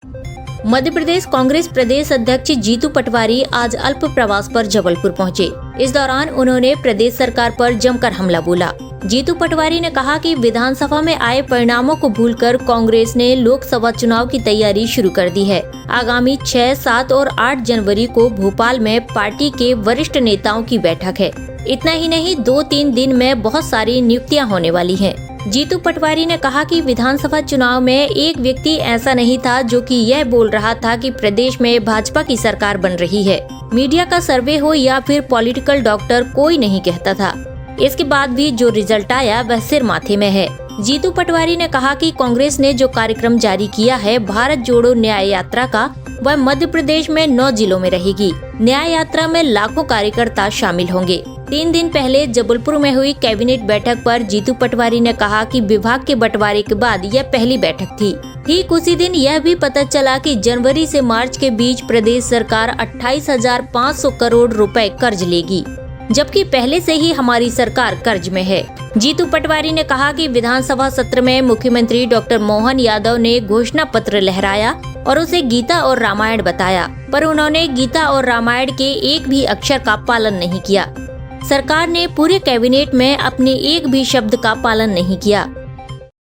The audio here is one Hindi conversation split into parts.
मध्य प्रदेश कांग्रेस प्रदेश अध्यक्ष जीतू पटवारी आज अल्प प्रवास पर जबलपुर पहुंचे। इस दौरान उन्होंने प्रदेश सरकार पर जमकर हमला बोला। जीतू पटवारी ने कहा कि विधानसभा में आए परिणामों को भूलकर कांग्रेस ने लोकसभा चुनाव की तैयारी शुरू कर दी है। आगामी 6, 7 और 8 जनवरी को भोपाल में पार्टी के वरिष्ठ नेताओं की बैठक है। इतना ही नहीं, 2-3 दिन में बहुत सारी नियुक्तियां होने वाली हैं। जीतू पटवारी ने कहा कि विधानसभा चुनाव में एक व्यक्ति ऐसा नहीं था जो कि यह बोल रहा था कि प्रदेश में भाजपा की सरकार बन रही है। मीडिया का सर्वे हो या फिर पॉलिटिकल डॉक्टर, कोई नहीं कहता था। इसके बाद भी जो रिजल्ट आया वह सिर माथे में है। जीतू पटवारी ने कहा कि कांग्रेस ने जो कार्यक्रम जारी किया है भारत जोड़ो न्याय यात्रा का, वह मध्य प्रदेश में 9 जिलों में रहेगी। न्याय यात्रा में लाखों कार्यकर्ता शामिल होंगे। 3 दिन पहले जबलपुर में हुई कैबिनेट बैठक पर जीतू पटवारी ने कहा कि विभाग के बंटवारे के बाद यह पहली बैठक थी। ठीक उसी दिन यह भी पता चला कि जनवरी से मार्च के बीच प्रदेश सरकार 28,500 करोड़ रुपए कर्ज लेगी, जबकि पहले से ही हमारी सरकार कर्ज में है। जीतू पटवारी ने कहा कि विधानसभा सत्र में मुख्यमंत्री डॉक्टर मोहन यादव ने घोषणा पत्र लहराया और उसे गीता और रामायण बताया, पर उन्होंने गीता और रामायण के एक भी अक्षर का पालन नहीं किया। सरकार ने पूरे कैबिनेट में अपने एक भी शब्द का पालन नहीं किया।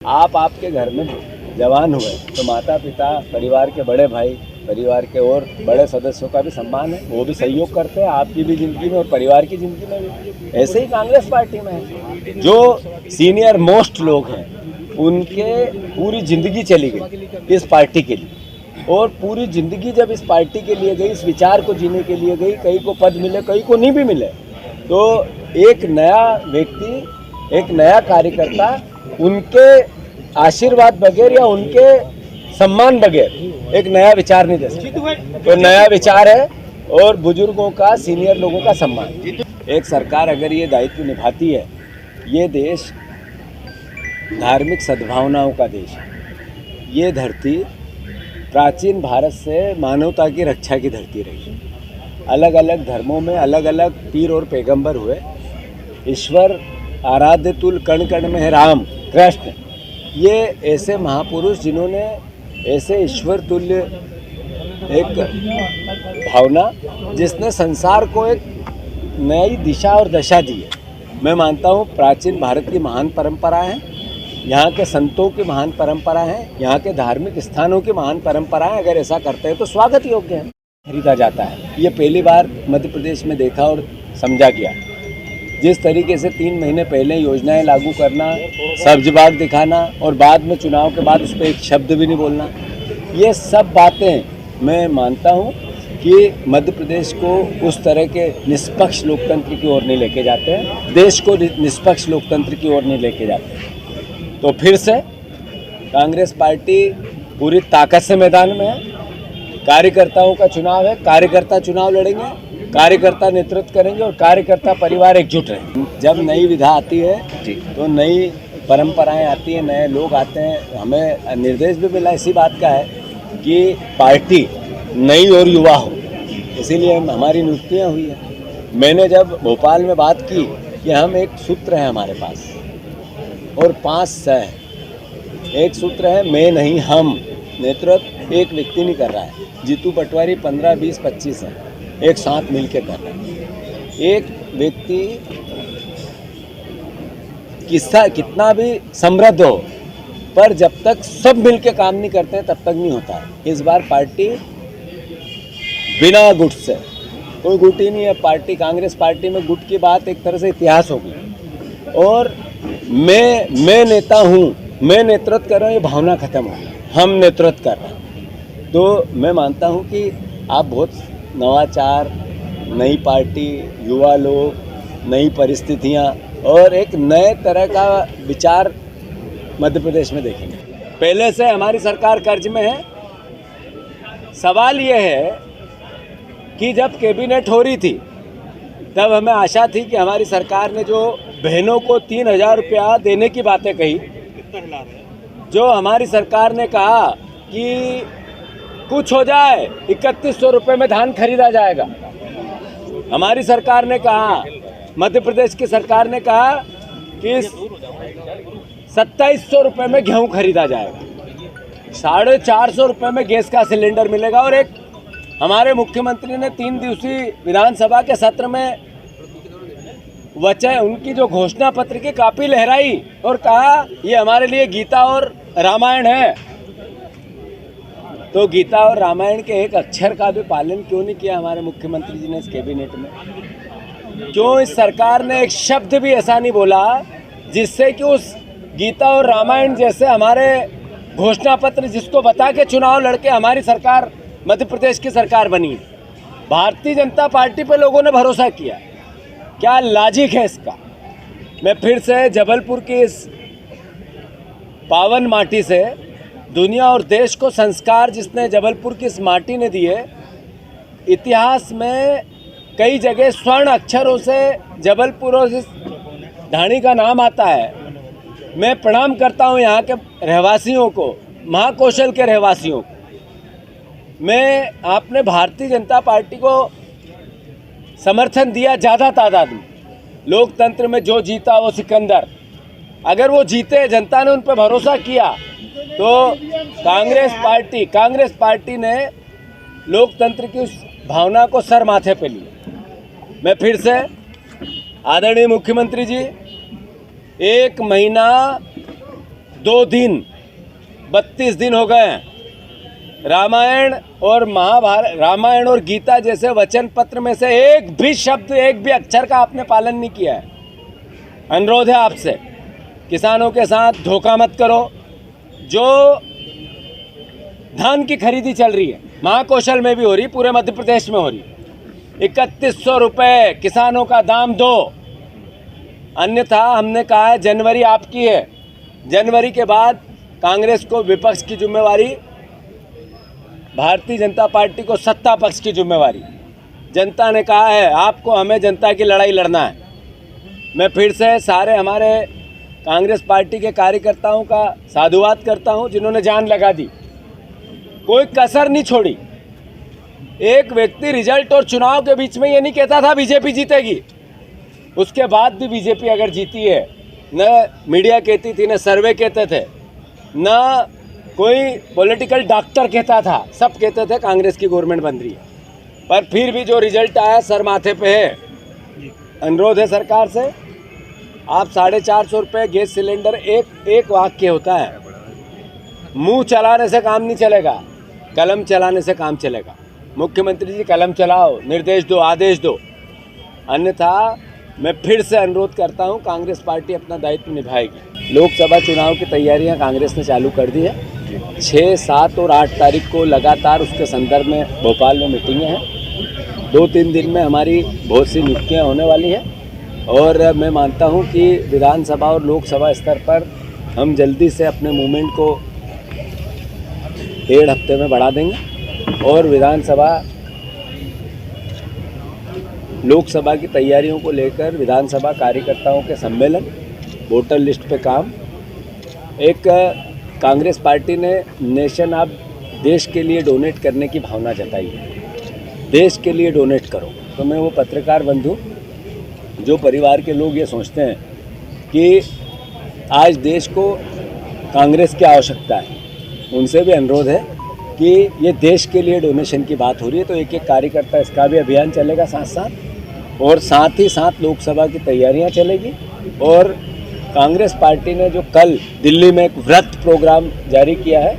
आपके घर में जवान हुए तो माता पिता, परिवार के बड़े भाई, परिवार के और बड़े सदस्यों का भी सम्मान है, वो भी सहयोग करते हैं आपकी भी जिंदगी में और परिवार की जिंदगी में भी। ऐसे ही कांग्रेस पार्टी में है, जो सीनियर मोस्ट लोग हैं उनके पूरी जिंदगी चली गई इस पार्टी के लिए, और पूरी जिंदगी जब इस पार्टी के लिए गई, इस विचार को जीने के लिए गई, कई को पद मिले कई को नहीं भी मिले, तो एक नया व्यक्ति, एक नया कार्यकर्ता उनके आशीर्वाद बगैर या उनके सम्मान बगैर एक नया विचार नहीं दे सकता। तो नया विचार है और बुजुर्गों का, सीनियर लोगों का सम्मान। एक सरकार अगर ये दायित्व निभाती है, ये देश धार्मिक सद्भावनाओं का देश है। ये धरती प्राचीन भारत से मानवता की रक्षा की धरती रही है। अलग अलग धर्मों में अलग अलग पीर और पैगंबर हुए। ईश्वर आराध्य तुल कण कण में है राम कृष्ण। ये ऐसे महापुरुष जिन्होंने ऐसे ईश्वर तुल्य एक भावना, जिसने संसार को एक नई दिशा और दशा दी है। मैं मानता हूँ प्राचीन भारत की महान परंपरा है, यहाँ के संतों की महान परंपरा है, यहाँ के धार्मिक स्थानों की महान परंपरा है। अगर ऐसा करते हैं तो स्वागत योग्य है। खरीदा जाता है, ये पहली बार मध्य प्रदेश में देखा और समझा गया। जिस तरीके से 3 महीने पहले योजनाएं लागू करना, सब्ज बाग दिखाना और बाद में चुनाव के बाद उस पर एक शब्द भी नहीं बोलना, ये सब बातें मैं मानता हूँ कि मध्य प्रदेश को उस तरह के निष्पक्ष लोकतंत्र की ओर नहीं लेके जाते हैं, देश को निष्पक्ष लोकतंत्र की ओर नहीं लेके जाते। तो फिर से कांग्रेस पार्टी पूरी ताकत से मैदान में है। कार्यकर्ताओं का चुनाव है, कार्यकर्ता चुनाव लड़ेंगे, कार्यकर्ता नेतृत्व करेंगे और कार्यकर्ता परिवार एकजुट रहेंगे। जब नई विधा आती है तो नई परंपराएं आती हैं, नए लोग आते हैं। हमें निर्देश भी मिला इसी बात का है कि पार्टी नई और युवा हो, इसीलिए हमारी नियुक्तियाँ हुई है। मैंने जब भोपाल में बात की कि हम एक सूत्र है हमारे पास और 5 स है। एक सूत्र है मैं नहीं हम, नेतृत्व एक व्यक्ति नहीं कर रहा है। जीतू पटवारी 15, 20, 25 है, एक साथ मिलकर कर रहा है। एक व्यक्ति कितना भी समृद्ध हो, पर जब तक सब मिलकर काम नहीं करते हैं तब तक नहीं होता है। इस बार पार्टी बिना गुट से, कोई गुट ही नहीं है पार्टी। कांग्रेस पार्टी में गुट की बात एक तरह से इतिहास हो गई, और मैं नेता हूँ, मैं नेतृत्व कर रहा हूँ, ये भावना खत्म हो गई। हम नेतृत्व कर रहे हैं। तो मैं मानता हूँ कि आप बहुत नवाचार, नई पार्टी, युवा लोग, नई परिस्थितियाँ और एक नए तरह का विचार मध्य प्रदेश में देखेंगे। पहले से हमारी सरकार कर्ज में है। सवाल ये है कि जब कैबिनेट हो रही थी तब हमें आशा थी कि हमारी सरकार ने जो बहनों को 3,000 रुपया देने की बातें कही, जो हमारी सरकार ने कहा कि कुछ हो जाए 3100 रुपये में धान खरीदा जाएगा, हमारी सरकार ने कहा, मध्य प्रदेश की सरकार ने कहा कि 2700 रुपये में गेहूं खरीदा जाएगा। 450 रुपये में गैस का सिलेंडर मिलेगा। और एक हमारे मुख्यमंत्री ने 3 दिवसीय विधानसभा के सत्र में वचन उनकी जो घोषणा पत्र की कापी लहराई और कहा ये हमारे लिए गीता और रामायण है। तो गीता और रामायण के एक अक्षर का भी पालन क्यों नहीं किया हमारे मुख्यमंत्री जी ने इस कैबिनेट में? क्यों इस सरकार ने एक शब्द भी ऐसा नहीं बोला जिससे कि उस गीता और रामायण जैसे हमारे घोषणा पत्र जिसको बता के चुनाव लड़के हमारी सरकार मध्य प्रदेश की सरकार बनी। भारतीय जनता पार्टी पे लोगों ने भरोसा किया। क्या लॉजिक है इसका? मैं फिर से जबलपुर की इस पावन माटी से दुनिया और देश को संस्कार जिसने जबलपुर की इस माटी ने दिए, इतिहास में कई जगह स्वर्ण अक्षरों से जबलपुर और इस ढाणी का नाम आता है। मैं प्रणाम करता हूं यहाँ के रहवासियों को, महाकौशल के रहवासियों को। मैं आपने भारतीय जनता पार्टी को समर्थन दिया ज़्यादा तादाद में। लोकतंत्र में जो जीता वो सिकंदर। अगर वो जीते, जनता ने उन पर भरोसा किया, तो कांग्रेस पार्टी ने लोकतंत्र की उस भावना को सर माथे पे लिया। मैं फिर से आदरणीय मुख्यमंत्री जी, 1 महीना 2 दिन 32 दिन हो गए हैं। रामायण और महाभारत, रामायण और गीता जैसे वचन पत्र में से एक भी शब्द, एक भी अक्षर का आपने पालन नहीं किया है। अनुरोध है आपसे, किसानों के साथ धोखा मत करो। जो धान की खरीदी चल रही है, महाकौशल में भी हो रही, पूरे मध्य प्रदेश में हो रही, 3100 रुपये किसानों का दाम दो। अन्यथा हमने कहा है जनवरी आपकी है। जनवरी के बाद कांग्रेस को विपक्ष की जिम्मेवारी, भारतीय जनता पार्टी को सत्ता पक्ष की जिम्मेवारी। जनता ने कहा है आपको, हमें जनता की लड़ाई लड़ना है। मैं फिर से सारे हमारे कांग्रेस पार्टी के कार्यकर्ताओं का साधुवाद करता हूं जिन्होंने जान लगा दी, कोई कसर नहीं छोड़ी। एक व्यक्ति रिजल्ट और चुनाव के बीच में ये नहीं कहता था बीजेपी जीतेगी, उसके बाद भी बीजेपी अगर जीती है, न मीडिया कहती थी, न सर्वे कहते थे, न कोई पॉलिटिकल डॉक्टर कहता था, सब कहते थे कांग्रेस की गवर्नमेंट बन रही है। पर फिर भी जो रिजल्ट आया सर माथे पे है। अनुरोध है सरकार से, आप 450 रुपये गैस सिलेंडर, एक वाक्य होता है, मुंह चलाने से काम नहीं चलेगा, कलम चलाने से काम चलेगा। मुख्यमंत्री जी कलम चलाओ, निर्देश दो, आदेश दो। अन्यथा मैं फिर से अनुरोध करता हूं, कांग्रेस पार्टी अपना दायित्व निभाएगी। लोकसभा चुनाव की तैयारियां कांग्रेस ने चालू कर दी है। 6, 7 और 8 तारीख को लगातार उसके संदर्भ में भोपाल में मीटिंगें हैं। 2-3 दिन में हमारी बहुत सी नियुक्तियाँ होने वाली हैं और मैं मानता हूं कि विधानसभा और लोकसभा स्तर पर हम जल्दी से अपने मूवमेंट को 1.5 हफ्ते में बढ़ा देंगे और लोकसभा की तैयारियों को लेकर विधानसभा कार्यकर्ताओं के सम्मेलन, वोटर लिस्ट पे काम। एक कांग्रेस पार्टी ने नेशन अब देश के लिए डोनेट करने की भावना जताई है, देश के लिए डोनेट करो। तो मैं वो पत्रकार बंधु, जो परिवार के लोग ये सोचते हैं कि आज देश को कांग्रेस की आवश्यकता है, उनसे भी अनुरोध है कि ये देश के लिए डोनेशन की बात हो रही है, तो एक कार्यकर्ता इसका भी अभियान चलेगा साथ साथ, और साथ ही साथ लोकसभा की तैयारियां चलेगी। और कांग्रेस पार्टी ने जो कल दिल्ली में एक व्रत प्रोग्राम जारी किया है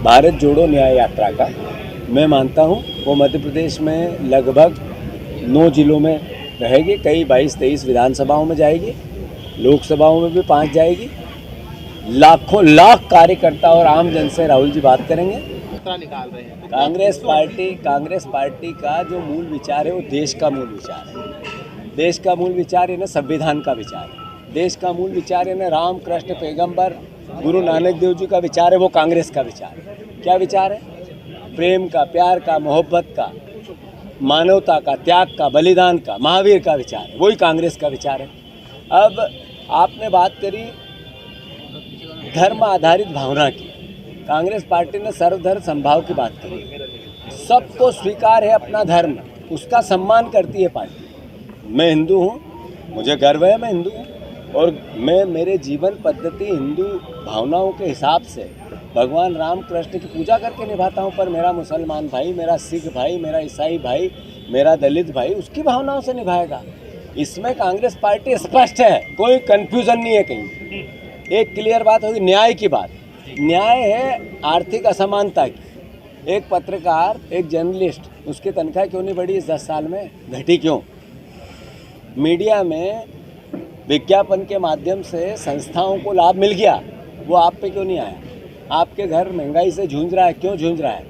भारत जोड़ो न्याय यात्रा का, मैं मानता हूं वो मध्य प्रदेश में लगभग 9 जिलों में रहेगी, कई 22-23 विधानसभाओं में जाएगी, लोकसभाओं में भी 5 जाएगी। लाख कार्यकर्ता और आम जन से राहुल जी बात करेंगे। निकाल रहे हैं कांग्रेस पार्टी का जो मूल विचार है वो देश का मूल विचार है। देश का मूल विचार है ना संविधान का विचार है, देश का मूल विचार है ना राम कृष्ण पैगंबर गुरु नानक देव जी का विचार है, वो कांग्रेस का विचार है। क्या विचार है? प्रेम का, प्यार का, मोहब्बत का, मानवता का, त्याग का, बलिदान का, महावीर का विचार है, वही कांग्रेस का विचार है। अब आपने बात करी धर्म आधारित भावना की, कांग्रेस पार्टी ने सर्वधर्म समभाव की बात करी। सबको स्वीकार है अपना धर्म, उसका सम्मान करती है पार्टी। मैं हिंदू हूँ, मुझे गर्व है मैं हिंदू हूँ, और मैं मेरे जीवन पद्धति हिंदू भावनाओं के हिसाब से भगवान राम कृष्ण की पूजा करके निभाता हूँ, पर मेरा मुसलमान भाई, मेरा सिख भाई, मेरा ईसाई भाई, मेरा दलित भाई उसकी भावनाओं से निभाएगा। इसमें कांग्रेस पार्टी स्पष्ट है, कोई कंफ्यूजन नहीं है कहीं। एक क्लियर बात होगी, न्याय की बात। न्याय है आर्थिक असमानता की। एक पत्रकार, एक जर्नलिस्ट, उसकी तनख्वाह क्यों नहीं बढ़ी इस 10 साल में, घटी क्यों? मीडिया में विज्ञापन के माध्यम से संस्थाओं को लाभ मिल गया, वो आप पे क्यों नहीं आया? आपके घर महंगाई से जूझ रहा है, क्यों जूझ रहा है?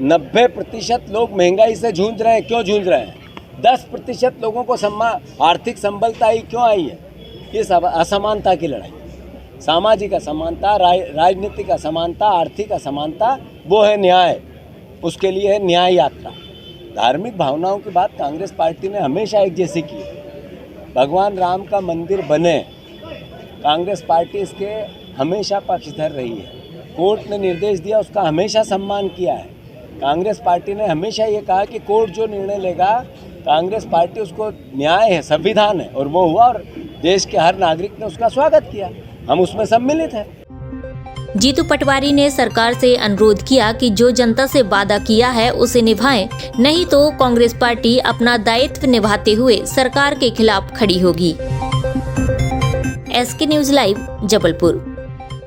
90% लोग महंगाई से जूझ रहे हैं, क्यों जूझ रहे हैं? 10% लोगों को आर्थिक संबलता ही क्यों आई है? इस असमानता की लड़ाई, सामाजिक असमानता, राजनीतिक असमानता, आर्थिक असमानता, वो है न्याय। उसके लिए है न्याय यात्रा। धार्मिक भावनाओं की बात कांग्रेस पार्टी ने हमेशा एक जैसी की। भगवान राम का मंदिर बने, कांग्रेस पार्टी इसके हमेशा पक्षधर रही है। कोर्ट ने निर्देश दिया, उसका हमेशा सम्मान किया है। कांग्रेस पार्टी ने हमेशा ये कहा कि कोर्ट जो निर्णय लेगा, कांग्रेस पार्टी उसको न्याय है, संविधान है, और वो हुआ, और देश के हर नागरिक ने उसका स्वागत किया। हम उसमें सम्मिलित हैं। जीतू पटवारी ने सरकार से अनुरोध किया कि जो जनता से वादा किया है उसे निभाएं, नहीं तो कांग्रेस पार्टी अपना दायित्व निभाते हुए सरकार के खिलाफ खड़ी होगी। SK news live, Jabalpur.